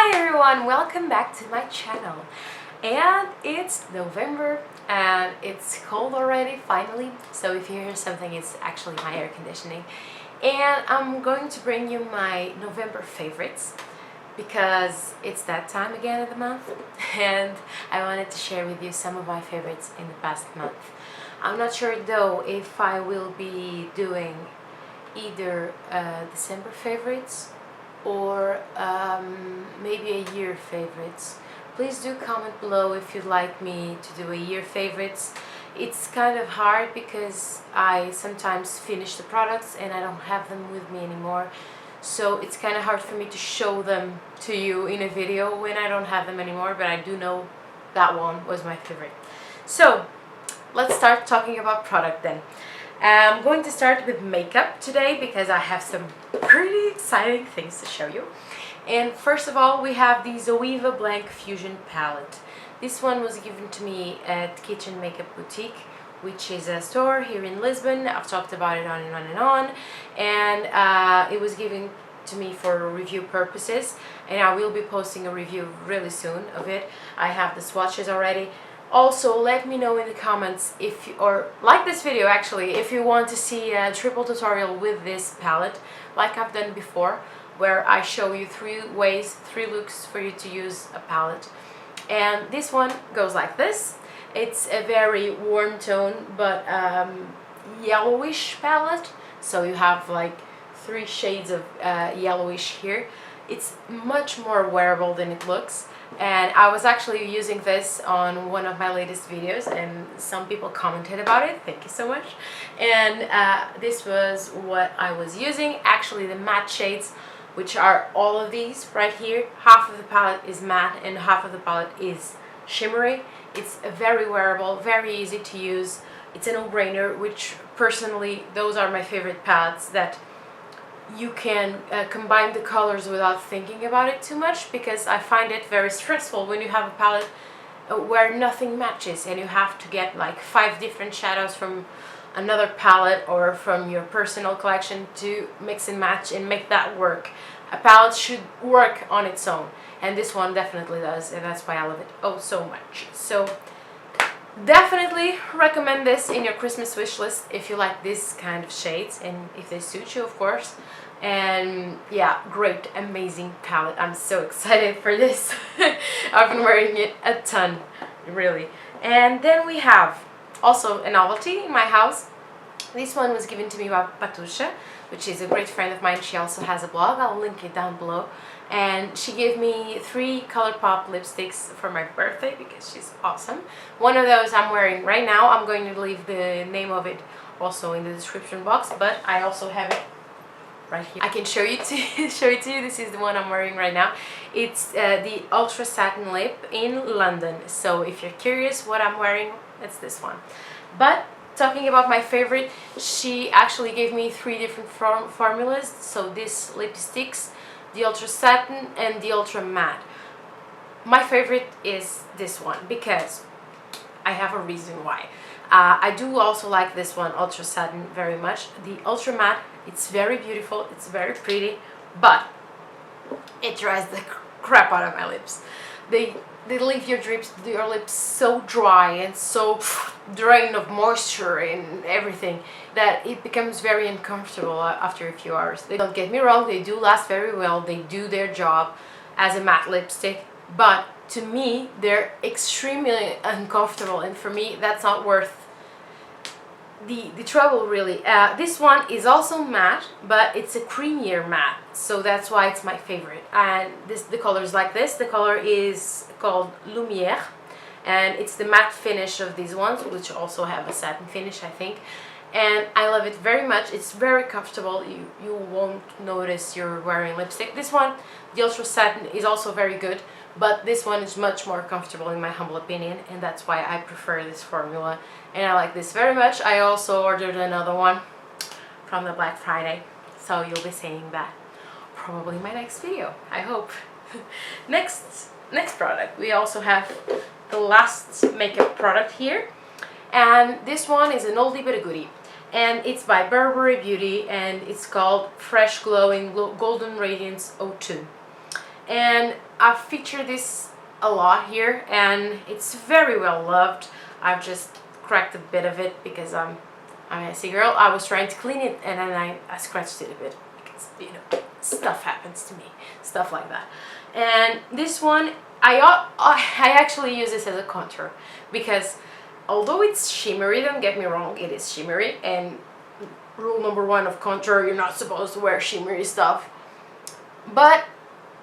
Hi everyone, welcome back to my channel. And it's November and it's cold already finally, so if you hear something, it's actually my air conditioning. And I'm going to bring you my November favorites because it's that time again of the month and I wanted to share with you some of my favorites in the past month. I'm not sure though if I will be doing either December favorites or maybe a year favorites. Please do comment below if you'd like me to do a year favorites. It's kind of hard because I sometimes finish the products and I don't have them with me anymore, so it's kind of hard for me to show them to you in a video when I don't have them anymore, but I do know that one was my favorite. So let's start talking about product then. I'm going to start with makeup today because I have some pretty exciting things to show you. And first of all, we have the Zoeva Blanc Fusion palette. This one was given to me at Kitchen Makeup Boutique, which is a store here in Lisbon. I've talked about it on and on and on, and it was given to me for review purposes, and I will be posting a review really soon of it. I have the swatches already. Also, let me know in the comments if you, or like this video actually, if you want to see a triple tutorial with this palette like I've done before, where I show you three looks for you to use a palette. And this one goes like this. It's a very warm tone but yellowish palette, so you have like 3 shades of yellowish here. It's much more wearable than it looks, and I was actually using this on one of my latest videos and some people commented about it. Thank you so much. And this was what I was using. Actually, the matte shades, which are all of these right here, half of the palette is matte and half of the palette is shimmery. It's very wearable, very easy to use. It's a no-brainer, which personally those are my favorite palettes that you can combine the colors without thinking about it too much, because I find it very stressful when you have a palette where nothing matches and you have to get like 5 different shadows from another palette or from your personal collection to mix and match and make that work. A palette should work on its own, and this one definitely does, and that's why I love it oh so much. So definitely recommend this in your Christmas wish list if you like this kind of shades and if they suit you, of course. And yeah, great, amazing palette. I'm so excited for this. I've been wearing it a ton, really. And then we have also a novelty in my house. This one was given to me by Wapato, which is a great friend of mine. She also has a blog. I'll link it down below. And she gave me 3 Colourpop lipsticks for my birthday because she's awesome. One of those I'm wearing right now. I'm going to leave the name of it also in the description box, but I also have it right here. I can show it to you. This is the one I'm wearing right now. It's the Ultra Satin Lip in London. So if you're curious what I'm wearing, it's this one. But talking about my favorite, she actually gave me 3 different formulas. So this lipsticks, the Ultra Satin and the Ultra Matte. My favorite is this one because I have a reason why. I do also like this one, Ultra Satin, very much. The Ultra Matte, it's very beautiful, it's very pretty, but it dries the crap out of my lips. They leave your lips so dry and so drained of moisture and everything that it becomes very uncomfortable after a few hours. Don't get me wrong, they do last very well, they do their job as a matte lipstick, but to me they're extremely uncomfortable, and for me that's not worth the trouble, really. This one is also matte, but it's a creamier matte, so that's why it's my favorite. And the color is like this. The color is called Lumiére, and it's the matte finish of these ones, which also have a satin finish, I think. And I love it very much. It's very comfortable. You won't notice you're wearing lipstick. This one, the Ultra Satin, is also very good, but this one is much more comfortable in my humble opinion, and that's why I prefer this formula, and I like this very much. I also ordered another one from the Black Friday, so you'll be seeing that probably in my next video, I hope. Next product, we also have the last makeup product here, and this one is an oldie but a goodie, and it's by Burberry Beauty, and it's called Fresh Glow in Golden Radiance 02. and I feature this a lot here, and it's very well loved. I've just cracked a bit of it because I'm a messy girl. I was trying to clean it, and then I scratched it a bit because, you know, stuff happens to me, stuff like that. And this one, I actually use this as a contour because although it's shimmery, don't get me wrong, it is shimmery, and rule number one of contour, you're not supposed to wear shimmery stuff, but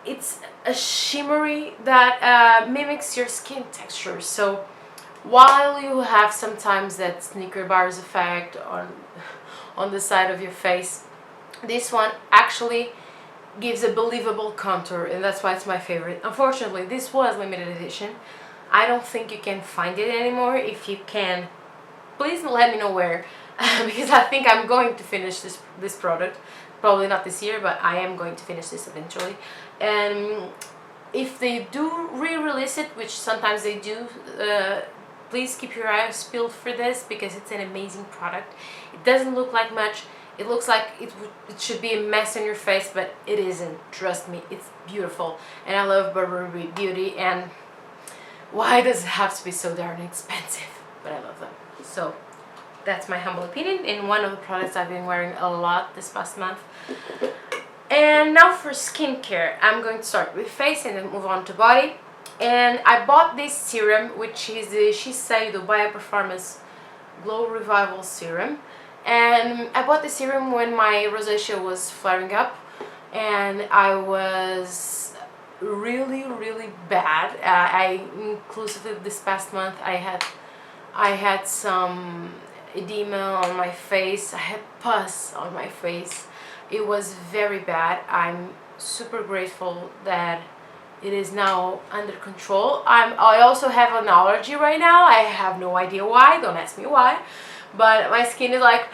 it's a shimmery that mimics your skin texture. So while you have sometimes that Snicker bars effect on the side of your face, this one actually gives a believable contour, and that's why it's my favorite. Unfortunately, this was limited edition. I don't think you can find it anymore. If you can, please let me know where, because I think I'm going to finish this product. Probably not this year, but I am going to finish this eventually. And if they do re-release it, which sometimes they do, please keep your eyes peeled for this because it's an amazing product. It doesn't look like much. It looks like it should be a mess on your face, but it isn't. Trust me, it's beautiful. And I love Burberry Beauty, and why does it have to be so darn expensive? But I love them. So that's my humble opinion in one of the products I've been wearing a lot this past month. And now for skincare, I'm going to start with face and then move on to body. And I bought this serum, which is the Shiseido Bio Performance Glow Revival Serum. And I bought this serum when my rosacea was flaring up, and I was really bad. Inclusively this past month, I had some edema on my face. I had pus on my face. It was very bad. I'm super grateful that it is now under control. I also have an allergy right now. I have no idea why. Don't ask me why. But my skin is like,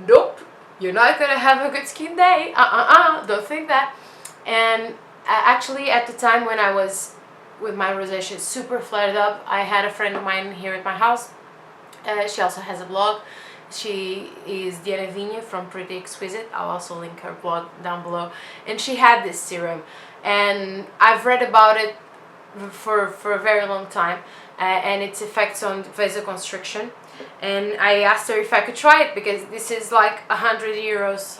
nope, you're not gonna have a good skin day. Don't think that. And actually, at the time when I was with my rosacea super flared up, I had a friend of mine here at my house. She also has a blog. She is Diana Vinha from Pretty Exquisite. I'll also link her blog down below. And she had this serum, and I've read about it for a very long time, and its effects on vasoconstriction. And I asked her if I could try it because this is like 100 euros,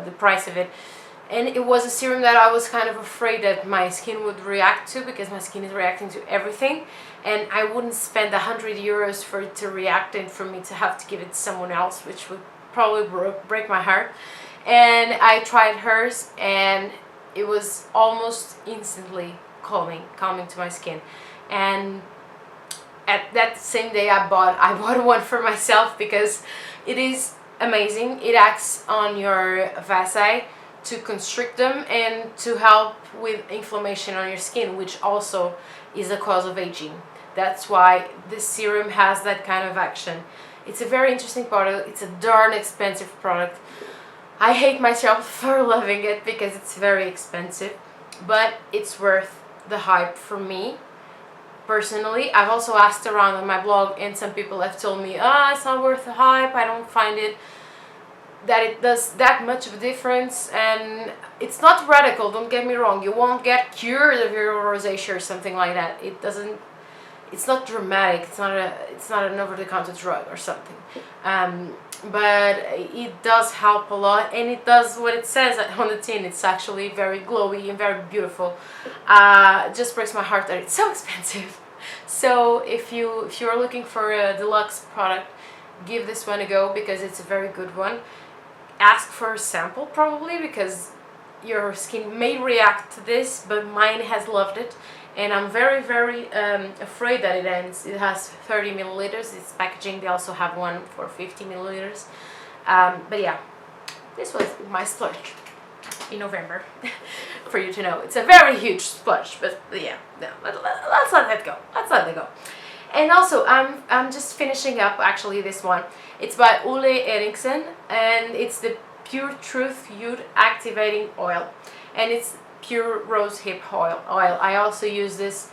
the price of it. And it was a serum that I was kind of afraid that my skin would react to, because my skin is reacting to everything, and I wouldn't spend 100 euros for it to react and for me to have to give it to someone else, which would probably break my heart. And I tried hers, and it was almost instantly calming to my skin. And at that same day I bought one for myself because it is amazing. It acts on your vasi to constrict them and to help with inflammation on your skin, which also is a cause of aging. That's why this serum has that kind of action. It's a very interesting product. It's a darn expensive product. I hate myself for loving it because it's very expensive, but it's worth the hype for me. Personally, I've also asked around on my blog, and some people have told me, it's not worth the hype. I don't find it that it does that much of a difference, and it's not radical, don't get me wrong. You won't get cured of your rosacea or something like that. It's not dramatic. It's not an over-the-counter drug or something. But it does help a lot, and it does what it says on the tin. It's actually very glowy and very beautiful. It just breaks my heart that it's so expensive. So if you're looking for a deluxe product, give this one a go because it's a very good one. Ask for a sample probably, because your skin may react to this, but mine has loved it, and I'm very afraid that it ends. It has 30 milliliters. It's packaging. They also have one for 50 milliliters. But yeah, this was my splurge in November. For you to know, it's a very huge splurge, but yeah, no, let's let that go. Let's let it go. And also, I'm just finishing up actually this one. It's by Ole Henriksen, and it's the Pure Truth Youth Activating Oil, and it's pure rose hip oil. I also use this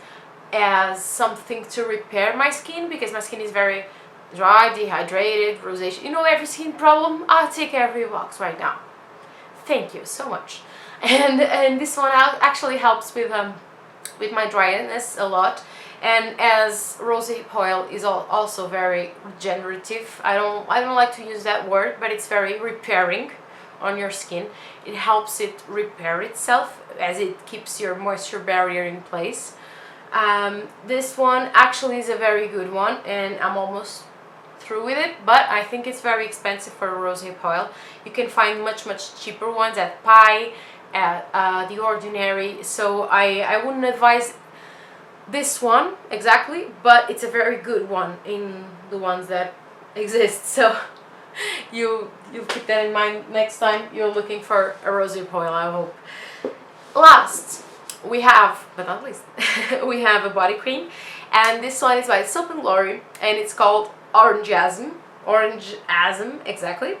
as something to repair my skin because my skin is very dry, dehydrated, rosacea. You know, every skin problem, I'll tick every box right now. Thank you so much. and this one actually helps with my dryness a lot. And as rosehip oil is also very regenerative, I don't like to use that word, but it's very repairing on your skin. It helps it repair itself as it keeps your moisture barrier in place. This one actually is a very good one, and I'm almost through with it, but I think it's very expensive for a rosehip oil. You can find much cheaper ones at Pi, at The Ordinary, so I wouldn't advise this one exactly, but it's a very good one in the ones that exist, so you'll keep that in mind next time you're looking for a rosehip oil, I hope. Last, we have, but not least, we have a body cream, and this one is by Soap & Glory, and it's called Orageasm, exactly,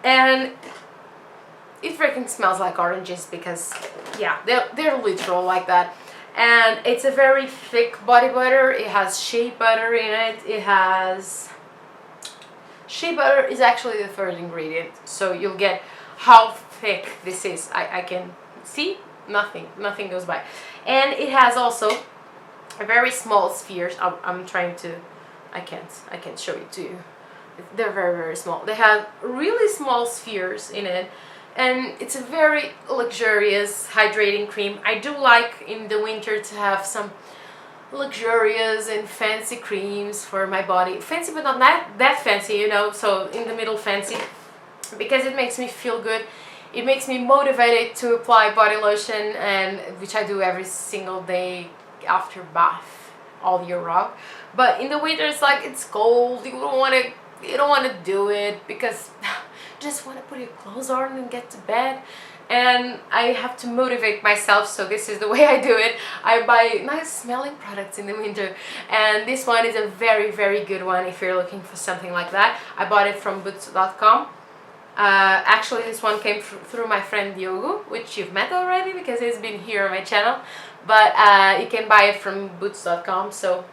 and it freaking smells like oranges because, yeah, they're literal like that. And it's a very thick body butter. It has shea butter in it. Shea butter is actually the third ingredient, so you'll get how thick this is. I can see nothing goes by. And it has also a very small spheres. I'm trying to, I can't show it to you. They're very small. They have really small spheres in it. And it's a very luxurious hydrating cream. I do like in the winter to have some luxurious and fancy creams for my body. Fancy, but not that fancy, you know, so in the middle fancy, because it makes me feel good. It makes me motivated to apply body lotion, and which I do every single day after bath all year round. But in the winter it's like it's cold, you don't want to do it because just want to put your clothes on and get to bed, and I have to motivate myself, so this is the way I do it. I buy nice smelling products in the winter, and this one is a very good one if you're looking for something like that. I bought it from boots.com. Actually this one came through my friend Diogo, which you've met already because he's been here on my channel, but you can buy it from boots.com, so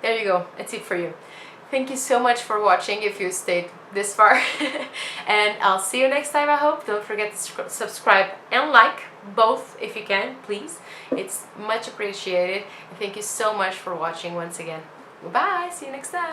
there you go, that's it for you. Thank you so much for watching if you stayed this far, and I'll see you next time, I hope. Don't forget to subscribe and like, both if you can, please. It's much appreciated, and thank you so much for watching once again. Goodbye, see you next time.